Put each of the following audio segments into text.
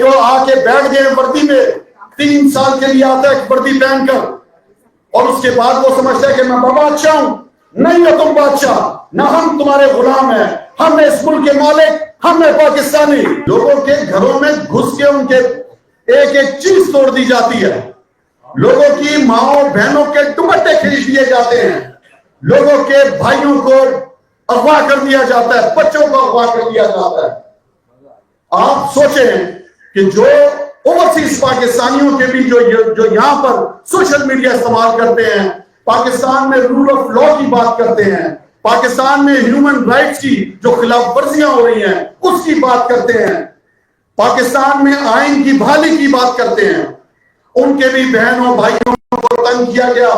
جو آ کے بیٹھ گئے وردی میں 3 سال کے لیے آتا ہے وردی پہن کر اور اس کے بعد وہ سمجھتا ہے کہ میں بادشاہ ہوں. نہیں ہو تم بادشاہ, نہ ہم تمہارے غلام ہیں, ہم اس ملک کے مالک, ہم پاکستانی. لوگوں کے گھروں میں گھس کے ان کے ایک ایک چیز توڑ دی جاتی ہے, لوگوں کی ماؤں بہنوں کے دوپٹے کھینچ دیے جاتے ہیں, لوگوں کے بھائیوں کو اغوا کر دیا جاتا ہے, بچوں کو اغوا کر دیا جاتا ہے. آپ سوچیں کہ جو اوورسیز پاکستانیوں کے بھی جو یہاں پر سوشل میڈیا استعمال کرتے ہیں, پاکستان میں رول آف لا کی بات کرتے ہیں, پاکستان میں ہیومن رائٹس کی جو خلاف ورزیاں ہو رہی ہیں اس کی بات کرتے ہیں, پاکستان میں آئین کی بحالی کی بات کرتے ہیں, ان کے بھی بہنوں بھائیوں کو تنگ کیا گیا.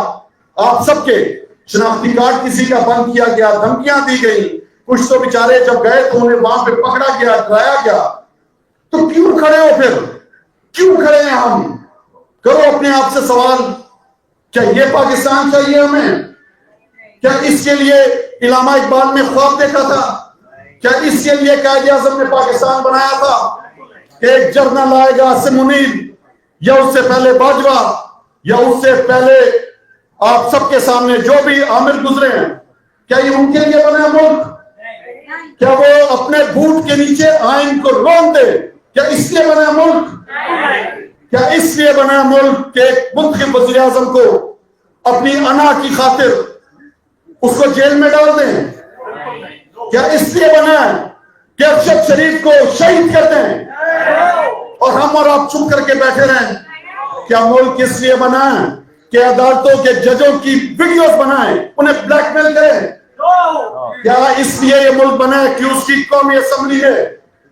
آپ سب کے شناختی کارڈ کسی کا بند کیا گیا, دھمکیاں دی گئی, کچھ تو بیچارے جب گئے تو انہیں وہاں پہ پکڑا گیا, ڈرایا گیا. تو کیوں کھڑے ہو, پھر کیوں کھڑے ہیں ہم؟ کرو اپنے آپ سے سوال, کیا یہ پاکستان چاہیے ہمیں؟ کیا اس کے لیے علامہ اقبال نے خواب دیکھا تھا؟ کیا اس کے لیے قائد اعظم نے پاکستان بنایا تھا کہ ایک جرنل آئے گا عاصم منیر, یا اس سے پہلے باجوہ, یا اس سے پہلے آپ سب کے سامنے جو بھی عامر گزرے ہیں, کیا یہ ان کے لیے بنا ملک؟ کیا وہ اپنے بوٹ کے نیچے آئین کو رون دے؟ کیا اس لیے بنا ملک؟ کیا اس لیے بنا ملک کہ ایک منتخب وزیر اعظم کو اپنی انا کی خاطر اس کو جیل میں ڈال دیں؟ کیا اس لیے بنا ہے کہ ارشد شریف کو شہید کر دیں اور ہم اور آپ چپ کر کے بیٹھے رہیں؟ کیا ملک اس لیے بنا ہے کہ عدالتوں کے ججوں کی ویڈیوز بنائیں, انہیں بلیک میل کریں؟ کیا اس لیے یہ ملک بنا ہے کہ اس کی قومی اسمبلی میں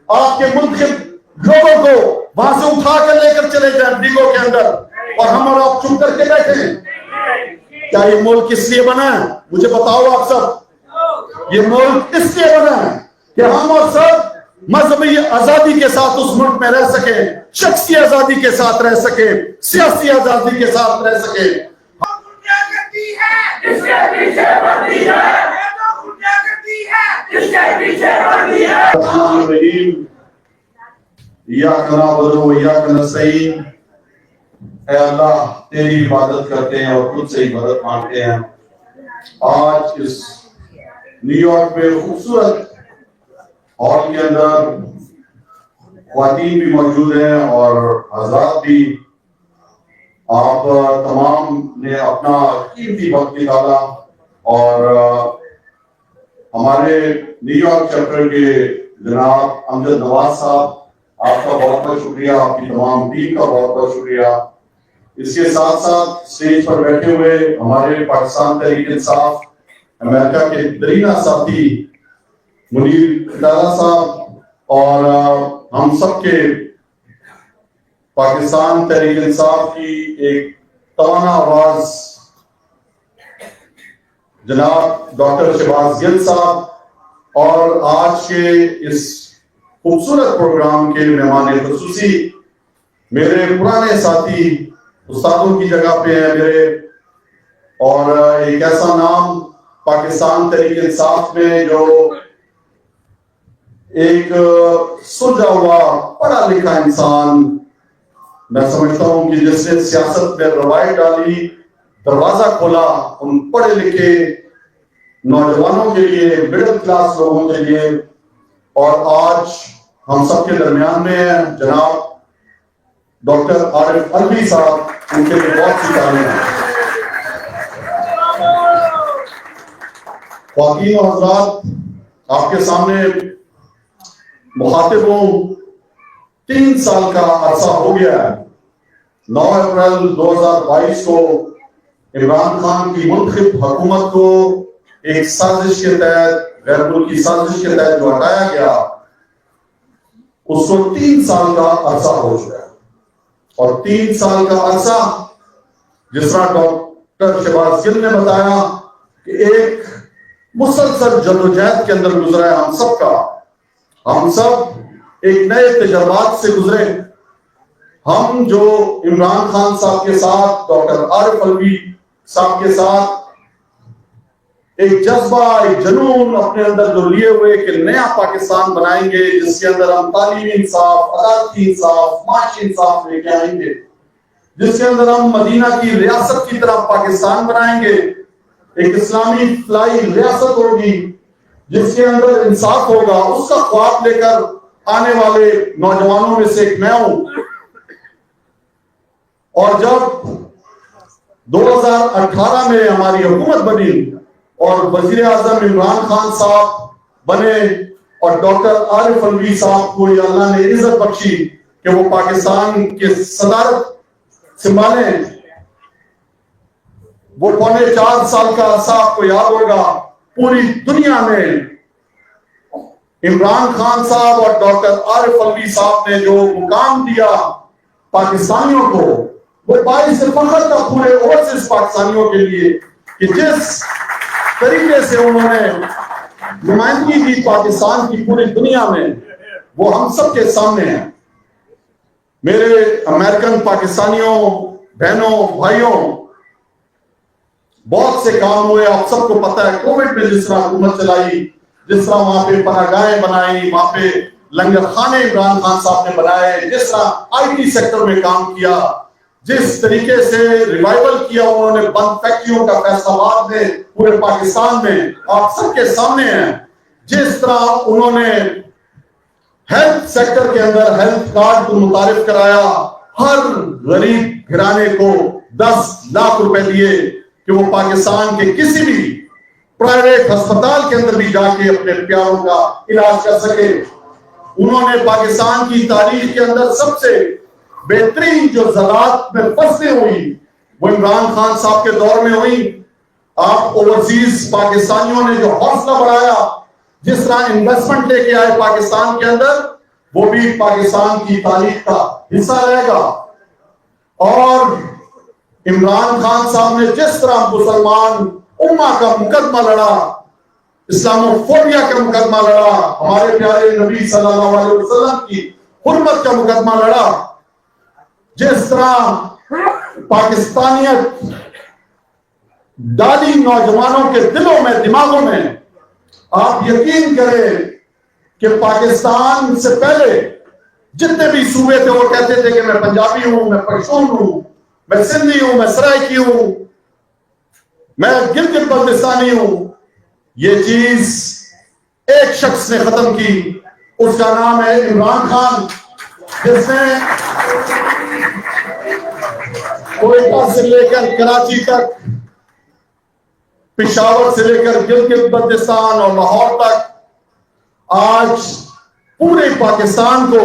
آپ کے منتخب لوگوں کو وہاں سے اٹھا کر لے کر چلے جائیں ڈیگو کے اندر اور ہم اور آپ چپ کر کے بیٹھے ہیں؟ کیا یہ ملک اس لیے بنا ہے؟ مجھے بتاؤ آپ سب, یہ ملک اس لیے بنا ہے کہ ہم اور سب مذہبی آزادی کے ساتھ اس ملک میں رہ سکیں, شخصی آزادی کے ساتھ رہ سکیں, سیاسی آزادی کے ساتھ رہ سکیں. ایاک نعبد و ایاک نستعین. اے اللہ, تیری عبادت کرتے ہیں اور خود سے ہی مدد مانگتے ہیں. آج اس نیو یارک میں خوبصورت ہال کے اندر خواتین بھی موجود ہیں اور حضرات بھی. آپ تمام نے اپنا قیمتی وقت نکالا اور ہمارے نیو یارک چیپٹر کے جناب امجد نواز صاحب, آپ کا بہت بہت شکریہ, آپ کی تمام ٹیم کا بہت بہت شکریہ. اس کے ساتھ ساتھ اسٹیج پر بیٹھے ہوئے ہمارے پاکستان تحریک انصاف امریکہ کے درینہ ساتھی منیر کٹارہ صاحب اور ہم سب کے پاکستان تحریک انصاف کی ایک توانا آواز جناب ڈاکٹر شہباز گل صاحب, اور آج کے اس خوبصورت پروگرام کے مہمان خصوصی میرے پرانے ساتھی استادوں کی جگہ پہ ہیں میرے, اور ایک ایسا نام پاکستان تحریک انصاف میں جو ایک سلجھا ہوا پڑھا لکھا انسان, میں سمجھتا ہوں کہ جس نے سیاست میں روایت ڈالی, دروازہ کھولا ان پڑھے لکھے نوجوانوں کے لیے, مڈل کلاس لوگوں کے لیے, اور آج ہم سب کے درمیان میں ہیں جناب ڈاکٹر عارف الوی صاحب, ان کے لیے بہت سی تعریفیں. خواتین و حضرات, آپ کے سامنے مخاطبوں 3 سال کا عرصہ ہو گیا ہے. 9 اپریل 2022 کو عمران خان کی منتخب حکومت کو ایک سازش کے تحت, غیر ملکی سازش کے تحت جو ہٹایا گیا, اس کو 3 سال کا عرصہ ہو چکا ہے. اور 3 سال کا عرصہ جس طرح ڈاکٹر شہباز گل نے بتایا کہ ایک مسلسل جدوجہد کے اندر گزرا ہے ہم سب کا. ہم سب ایک نئے تجربات سے گزرے. ہم جو عمران خان صاحب کے ساتھ, ڈاکٹر عارف الوی صاحب کے ساتھ ایک جذبہ، ایک جنون اپنے اندر جو لیے ہوئے کہ نیا پاکستان بنائیں گے جس کے اندر ہم تعلیمی انصاف، عدالتی انصاف، معاشی انصاف لے کے آئیں گے، جس کے اندر ہم مدینہ کی ریاست کی طرف پاکستان بنائیں گے، ایک اسلامی فلاحی ریاست ہوگی جس کے اندر انصاف ہوگا، اس کا خواب لے کر آنے والے نوجوانوں میں سے ایک میں ہوں۔ اور جب 2018 میں ہماری حکومت بنی اور وزیر اعظم عمران خان صاحب بنے اور ڈاکٹر عارف الوی صاحب کو یہ اللہ نے عزت بخشی کہ وہ پاکستان کے صدارت سنبھالیں، وہ 4.25 سال کا عرصہ آپ کو یاد ہوگا پوری دنیا میں عمران خان صاحب اور ڈاکٹر عارف الوی صاحب نے جو مقام دیا پاکستانیوں کو، وہ باعث فخر تھا پورے اوورسیز پاکستانیوں کے لیے کہ جس طریقے سے انہوں نے نمائندگی کی پاکستان کی پوری دنیا میں، وہ ہم سب کے سامنے ہے۔ میرے امریکن پاکستانیوں، بہنوں، بھائیوں، بہت سے کام ہوئے، آپ سب کو پتہ ہے کووڈ میں جس طرح حکومت چلائی، جس طرح وہاں پہ پناہ گاہیں بنائی، وہاں پہ لنگر خانے عمران خان صاحب نے بنائے، جس طرح آئی ٹی سیکٹر میں کام کیا، جس طریقے سے ریوائول کیا انہوں نے بند فیکٹریوں کا فیصل آباد میں، پورے پاکستان میں، آپ سب کے سامنے ہیں، جس طرح انہوں نے ہیلتھ سیکٹر کے اندر ہیلتھ کارڈ کو متعارف کرایا، ہر غریب گھرانے کو 10 لاکھ روپے دیے کہ وہ پاکستان کے کسی بھی پرائیویٹ ہسپتال کے اندر بھی جا کے اپنے پیاروں کا علاج کر سکے۔ انہوں نے پاکستان کی تاریخ کے اندر سب سے بہترین جو زراعت میں فصلیں ہوئی وہ عمران خان صاحب کے دور میں ہوئی۔ آپ اوورسیز پاکستانیوں نے جو حوصلہ بڑھایا، جس طرح انویسٹمنٹ لے کے آئے پاکستان کے اندر، وہ بھی پاکستان کی تاریخ کا حصہ رہے گا۔ اور عمران خان صاحب نے جس طرح مسلمان امہ کا مقدمہ لڑا، اسلامو فوبیا کا مقدمہ لڑا، ہمارے پیارے نبی صلی اللہ علیہ وسلم کی حرمت کا مقدمہ لڑا، جس طرح پاکستانیت ڈالی نوجوانوں کے دلوں میں، دماغوں میں، آپ یقین کریں کہ پاکستان سے پہلے جتنے بھی صوبے تھے وہ کہتے تھے کہ میں پنجابی ہوں، میں پشتون ہوں، میں سندھی ہوں، میں سرائکی ہوں، میں گلگت بلتستانی ہوں۔ یہ چیز ایک شخص نے ختم کی، اس کا نام ہے عمران خان، جس نے کوئٹہ سے لے کر کراچی تک، پشاور سے لے کر گلگت بلتستان اور لاہور تک، آج پورے پاکستان کو،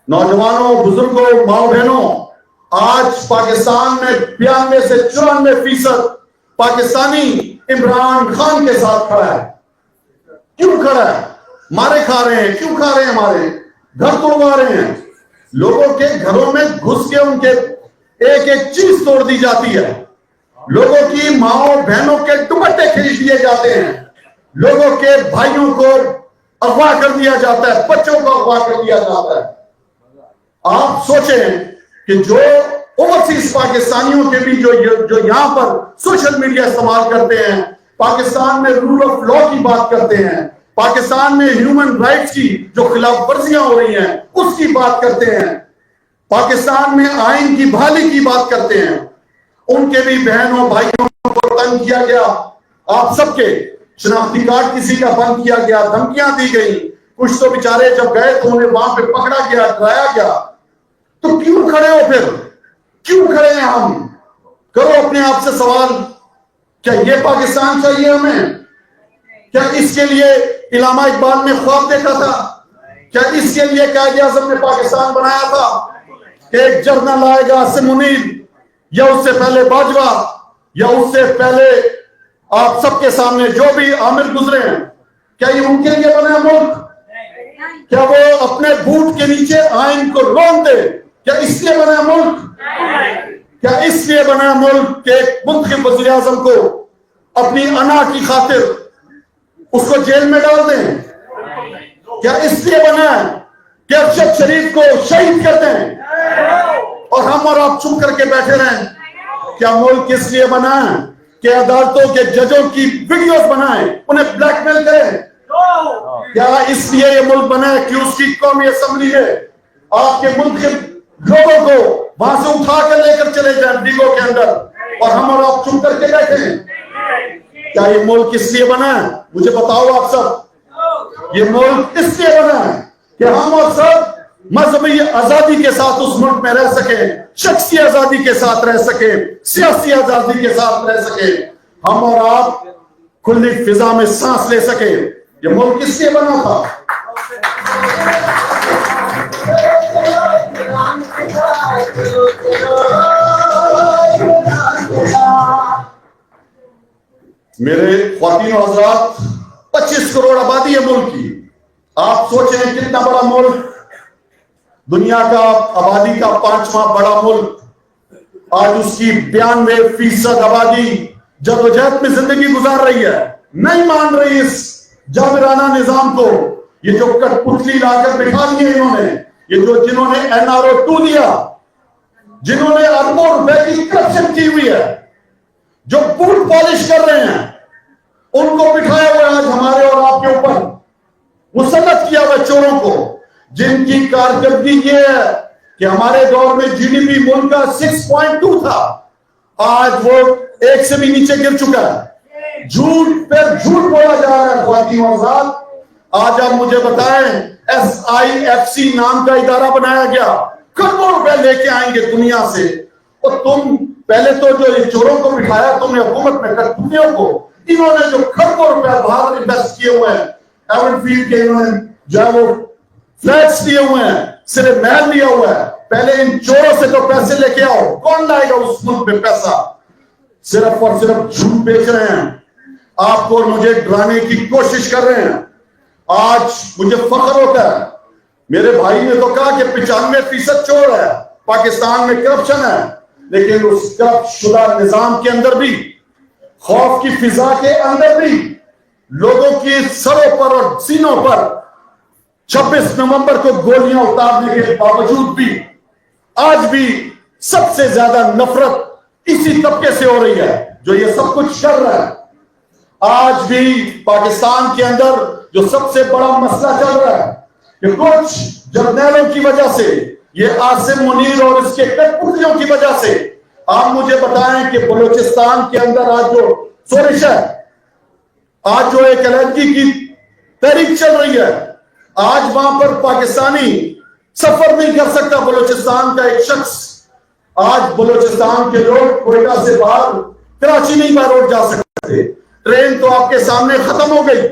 نوجوانوں، بزرگوں، ماں بہنوں، آج پاکستان میں 92 سے 94% پاکستانی عمران خان کے ساتھ کھڑا ہے۔ کیوں کھڑا ہے؟ مارے کھا رہے ہیں، کیوں کھا رہے ہیں؟ ہمارے گھر توڑوا رہے ہیں، لوگوں کے گھروں میں گھس کے ان کے ایک ایک چیز توڑ دی جاتی ہے، لوگوں کی ماؤں بہنوں کے دوپٹے کھینچ دیے جاتے ہیں، لوگوں کے بھائیوں کو اغوا کر دیا جاتا ہے، بچوں کو اغوا کر دیا جاتا ہے۔ آپ سوچیں کہ جو اوورسیز پاکستانیوں کے بھی جو یہاں پر سوشل میڈیا استعمال کرتے ہیں، پاکستان میں رول آف لا کی بات کرتے ہیں، پاکستان میں ہیومن رائٹس کی جو خلاف ورزیاں ہو رہی ہیں اس کی بات کرتے ہیں، پاکستان میں آئین کی بحالی کی بات کرتے ہیں، ان کے بھی بہنوں بھائیوں کو تنگ کیا گیا، آپ سب کے شناختی کارڈ کسی کا بند کیا گیا، دھمکیاں دی گئی، کچھ تو بیچارے جب گئے تو انہیں وہاں پہ پکڑا گیا، ڈرایا گیا۔ تو کیوں کھڑے ہو پھر؟ کیوں کھڑے ہیں ہم؟ کرو اپنے آپ سے سوال، کیا یہ پاکستان چاہیے ہمیں؟ کیا اس کے لیے علامہ اقبال نے خواب دیکھا تھا؟ کیا اس کے لیے قائد اعظم نے پاکستان بنایا تھا کہ ایک جرنل آئے گا عاصم منیر، یا اس سے پہلے باجوہ، یا اس سے پہلے آپ سب کے سامنے جو بھی عامر گزرے ہیں، کیا یہ ان کے لیے بنا ملک؟ کیا وہ اپنے بوٹ کے نیچے آئین کو رون دے؟ کیا اس لیے بنا ملک؟ کیا اس لیے بنا ملک کہ ایک منتخب وزیر اعظم کو اپنی انا کی خاطر اس کو جیل میں ڈال دیں؟ کیا اس لیے بنا ہے کہ ارشد شریف کو شہید کر دیں اور ہم اور آپ چپ کر کے بیٹھے رہیں؟ کیا ملک اس لیے بنا ہے کہ عدالتوں کے ججوں کی ویڈیوز بنائیں, انہیں بلیک میل کریں. کیا اس لیے یہ ملک بنا ہے کہ اس کی قومی اسمبلی ہے آپ کے ملک کے لوگوں کو وہاں سے اٹھا کر لے کر چلے جائیں ڈیگو کے اندر, اور ہم اور آپ چپ کر کے بیٹھے ہیں؟ کیا یہ ملک اس لیے بنا ہے؟ مجھے بتاؤ آپ سب, یہ ملک اس لیے بنا ہے کہ ہم اور سب مذہبی آزادی کے ساتھ اس ملک میں رہ سکیں, شخصی آزادی کے ساتھ رہ سکیں, سیاسی آزادی کے ساتھ رہ سکیں, ہم اور آپ کھلی فضا میں سانس لے سکیں. یہ ملک کس لیے بنا تھا؟ میرے خواتین و حضرات, 25 کروڑ آبادی ہے ملک کی. آپ سوچیں کتنا بڑا ملک, دنیا کا آبادی کا 5واں بڑا ملک. آج اس کی 92% آبادی جدوجہد میں زندگی گزار رہی ہے, نہیں مان رہی اس جابرانہ نظام کو. یہ جو کٹ پتلی لا کر بٹھا دیے انہوں نے, یہ جو جنہوں نے NRO2 دیا, جنہوں نے اربوں روپے کی کرپشن کی ہوئی ہے, جو بوٹ پالش کر رہے ہیں, ان کو بٹھایا ہوا آج ہمارے اور آپ کے اوپر مسلط کیا ہوا چوروں کو, جن کی کارکردگی یہ ہے کہ ہمارے دور میں GDP ملک کا 6.2 تھا, آج وہ 1 سے بھی نیچے گر چکا ہے. جھوٹ پر جھوٹ بولا جا رہا ہے. خواتین و حضرات, آج آپ مجھے بتائیں, SIFC نام کا ادارہ بنایا گیا, کروڑوں روپے لے کے آئیں گے دنیا سے, اور تم پہلے تو جو چوروں کو بٹھایا تم نے حکومت میں کٹپوتلیوں کو, انہوں نے جو کروڑوں روپے باہر انویسٹ کیے ہوئے ہیں, ایون فیلڈ کے انہوں نے جو ہے وہ فلیٹس لیے ہوئے ہیں, صرف محل لیا ہوا ہے. پہلے ان چوروں سے تو پیسے لے کے آؤ, کون لائے گا اس ملک میں پیسہ؟ صرف اور صرف جھوٹ بیچ رہے ہیں, آپ کو مجھے ڈرانے کی کوشش کر رہے ہیں. آج مجھے فخر ہوتا ہے, میرے بھائی نے تو کہا کہ 95% چور ہے, پاکستان میں کرپشن ہے, لیکن اس کرپٹ شدہ نظام کے اندر بھی, خوف کی فضا کے اندر بھی, لوگوں کی سروں پر اور سینوں پر 26 نومبر کو گولیاں اتارنے کے باوجود بھی آج بھی سب سے زیادہ نفرت اسی طبقے سے ہو رہی ہے جو یہ سب کچھ کر رہا ہے. آج بھی پاکستان کے اندر جو سب سے بڑا مسئلہ چل رہا ہے کہ کچھ جرنیلوں کی وجہ سے, یہ عاصم منیر اور اس کے کٹپتلیوں کی وجہ سے, آپ مجھے بتائیں کہ بلوچستان کے اندر آج جو سورش ہے, آج جو ایک علیحدگی کی تحریک چل رہی ہے, آج وہاں پر پاکستانی سفر نہیں کر سکتا بلوچستان کا ایک شخص. آج بلوچستان کے لوگ کوئٹہ سے باہر کراچی نہیں باہر روڈ جا سکتے, ٹرین تو آپ کے سامنے ختم ہو گئی.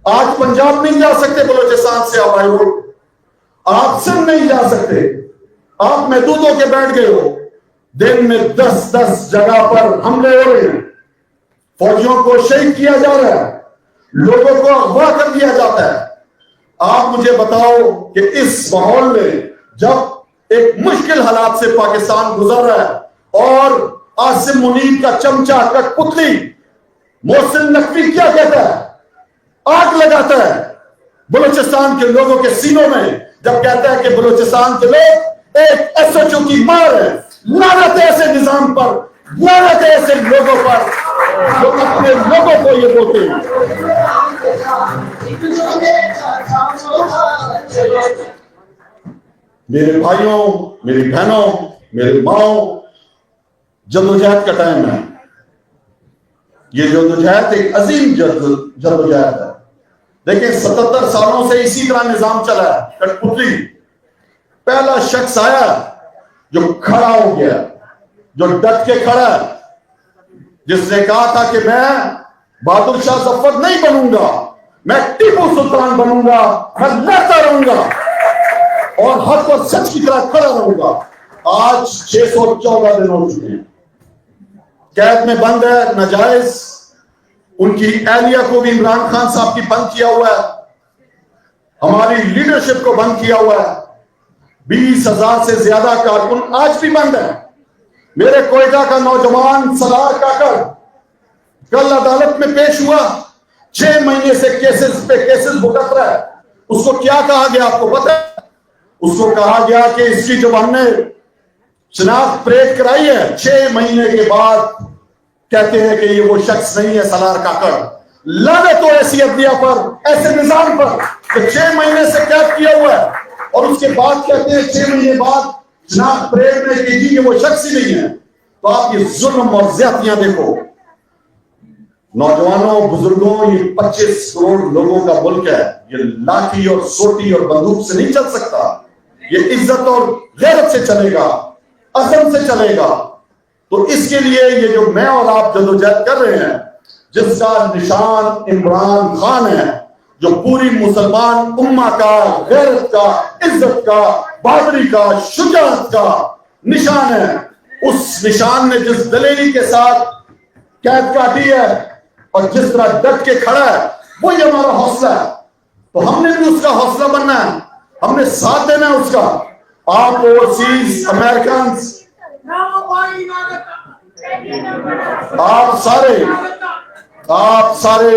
آج پنجاب نہیں جا سکتے بلوچستان سے ہوائی روڈ, آپ سندھ نہیں جا سکتے, آپ محدود ہو کے بیٹھ گئے ہو. دن میں 10 جگہ پر حملے ہو رہے ہیں, فوجیوں کو شہید کیا جا رہا ہے, لوگوں کو اغوا کر دیا جاتا ہے. آپ مجھے بتاؤ کہ اس ماحول میں جب ایک مشکل حالات سے پاکستان گزر رہا ہے اور عاصم منیر کا چمچہ کٹپتلی محسن نقوی کیا کہتا ہے, آگ لگاتا ہے بلوچستان کے لوگوں کے سینوں میں, جب کہتا ہے کہ بلوچستان کے لوگ ایک SHO کی مار ہے. لعنت ہے ایسے نظام پر, لعنت ہے ایسے لوگوں پر جو اپنے لوگوں کو یہ بولتے ہیں. میرے بھائیوں, میری بہنوں, میرے ماؤں, جدوجہد کا ٹائم ہے. یہ جدوجہد ایک عظیم جدوجہد ہے. دیکھیں 77 سالوں سے اسی طرح نظام چلا ہے. کٹپتلی پہلا شخص آیا جو کھڑا ہو گیا, جو ڈٹ کے کھڑا ہے, جس نے کہا تھا کہ میں بہادر شاہ ظفر نہیں بنوں گا, میں ٹیپو سلطان بنوں گا, میں لڑتا رہوں گا اور حق اور سچ کی طرح کھڑا رہوں گا. آج 614 دن ہو چکے ہیں, قید میں بند ہے ناجائز. ان کی اہلیہ کو بھی عمران خان صاحب کی بند کیا ہوا ہے, ہماری لیڈرشپ کو بند کیا ہوا ہے. 20,000 سے زیادہ کارکن آج بھی بند ہیں. میرے کوئٹہ کا نوجوان سلار کاکڑ کل عدالت میں پیش ہوا, 6 مہینے سے کیسز پہ کیسز بھگت رہا ہے. اس کو کیا کہا گیا آپ کو پتہ ہے؟ اس کو کہا گیا کہ اس کی جو ہم نے شناخت پریڈ کرائی ہے 6 مہینے کے بعد کہتے ہیں کہ یہ وہ شخص نہیں ہے سالار کاکڑ. لعنت ہو ایسی عدلیہ پر, ایسے نظام پر کہ 6 مہینے سے قید کیا ہوا ہے, اور اس کے بعد کہتے ہیں 6 مہینے بعد جناب پریڈ میں کہ جی یہ وہ شخص ہی نہیں ہے. تو آپ یہ ظلم اور زیادتیاں دیکھو. نوجوانوں, بزرگوں, یہ 25 کروڑ لوگوں کا ملک ہے. یہ لاٹھی اور سوٹی اور بندوق سے نہیں چل سکتا. یہ عزت اور غیرت سے چلے گا, عزم سے چلے گا. تو اس کے لیے یہ جو میں اور آپ جدوجہد کر رہے ہیں, جس کا نشان عمران خان ہے, جو پوری مسلمان امہ کا, غیرت کا, عزت کا, بہادری کا, شجاعت کا نشان ہے, اس نشان نے جس دلیری کے ساتھ قید کاٹی ہے اور جس طرح ڈٹ کے کھڑا ہے, وہی ہمارا حوصلہ ہے. تو ہم نے بھی اس کا حوصلہ بننا ہے, ہم نے ساتھ دینا ہے اس کا. آپ اوورسیز امریکنز, آپ سارے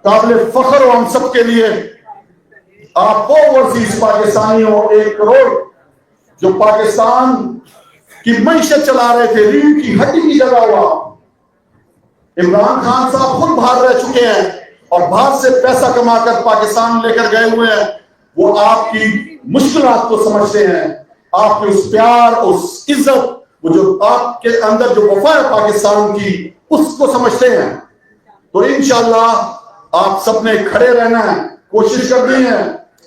قابل فخر ہو ہم سب کے لیے. آپ اوورسیز پاکستانی ہو, 1 کروڑ جو پاکستان کی معیشت چلا رہے تھے, ریڑھ کی ہڈی کی جگہ ہوا. عمران خان صاحب خود باہر رہ چکے ہیں اور باہر سے پیسہ کما کر پاکستان لے کر گئے ہوئے ہیں. وہ آپ کی مشکلات کو سمجھتے ہیں, آپ کے اس پیار, اس عزت, وہ جو آپ کے اندر جو وفا ہے پاکستان کی, اس کو سمجھتے ہیں. تو انشاءاللہ آپ سب نے کھڑے رہنا ہے, کوشش کرنی ہے.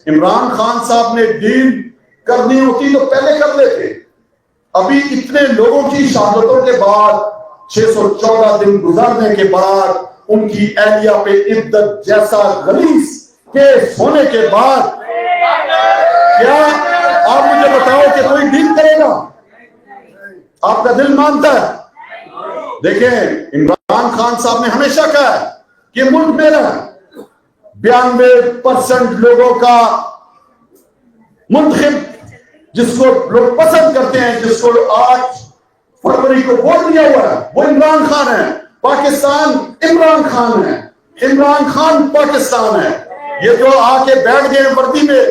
عمران خان صاحب نے ڈیل کرنی ہوتی تو پہلے کر لیتے. ابھی اتنے لوگوں کی شہادتوں کے بعد, 614 دن گزرنے کے بعد, ان کی اہلیہ پہ عدت جیسا غلیظ کیس ہونے کے بعد, کیا آپ مجھے بتاؤ کہ کوئی ڈیل کرے گا؟ آپ کا دل مانتا ہے؟ دیکھیں, عمران خان صاحب نے ہمیشہ کہا ہے کہ ملک میرا ہے. 92% لوگوں کا منتخب, جس کو لوگ پسند کرتے ہیں, جس کو 8 فروری کو ووٹ دیا ہوا ہے, وہ عمران خان ہے. پاکستان عمران خان ہے, عمران خان پاکستان ہے. یہ جو آ کے بیٹھ گئے وردی میں,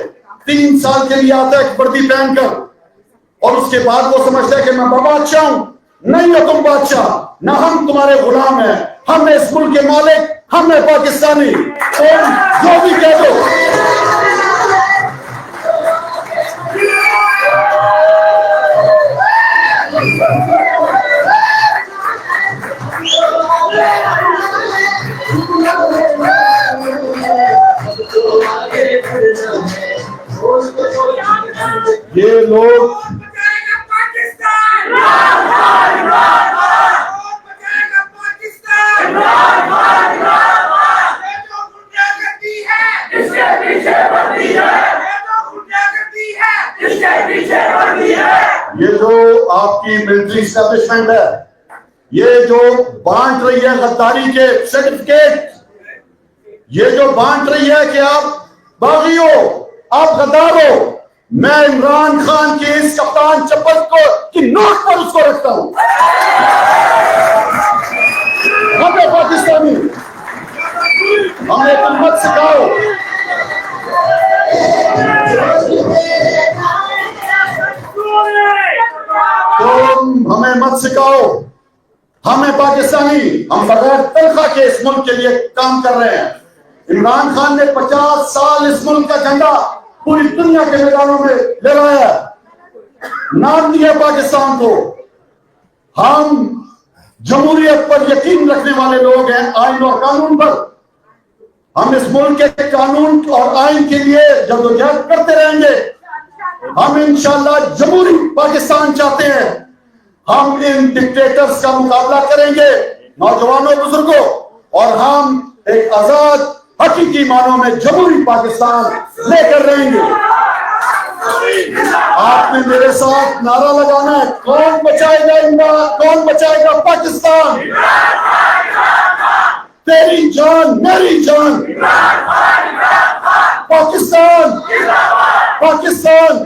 3 سال کے لیے آتا ہے وردی پہن کر, اور اس کے بعد وہ سمجھتا ہے کہ میں بادشاہ ہوں. نہیں ہو تم بادشاہ, نہ ہم تمہارے غلام ہیں, ہم نے اس ملک کے مالک, ہم نے پاکستانی. اور جو بھی کہہ دو, یہ لوگ یہ جو آپ کی ملٹری اسٹیبلشمنٹ ہے, یہ جو بانٹ رہی ہے غداری کے سرٹیفکیٹ, یہ جو بانٹ رہی ہے کہ آپ باغی ہو, آپ غدار ہو, میں عمران خان کے اس کپتان چپل کو کی نوک پر اس کو رکھتا ہوں. ہمیں پاکستانی, ہمیں تم مت سکھاؤ, تم ہمیں مت سکھاؤ. ہمیں پاکستانی, ہم بغیر تنخواہ کے اس ملک کے لیے کام کر رہے ہیں. عمران خان نے 50 سال اس ملک کا جھنڈا پوری دنیا کے میدانوں میں لہرایا, نام دیا پاکستان کو. ہم جمہوریت پر یقین رکھنے والے لوگ ہیں, آئین اور قانون پر. ہم اس ملک کے قانون اور آئین کے لیے جدوجہد کرتے رہیں گے. ہم انشاءاللہ جمہوری پاکستان چاہتے ہیں. ہم ان ڈکٹیٹرز کا مقابلہ کریں گے نوجوانوں, بزرگوں, اور ہم ایک آزاد حقیقی معنوں میں جمہوری پاکستان لے کر رہیں گے. آپ نے میرے ساتھ نعرہ لگانا ہے, کون بچائے گا عمران, کون بچائے گا پاکستان؟ تیری جان میری جان, پاکستان, پاکستان.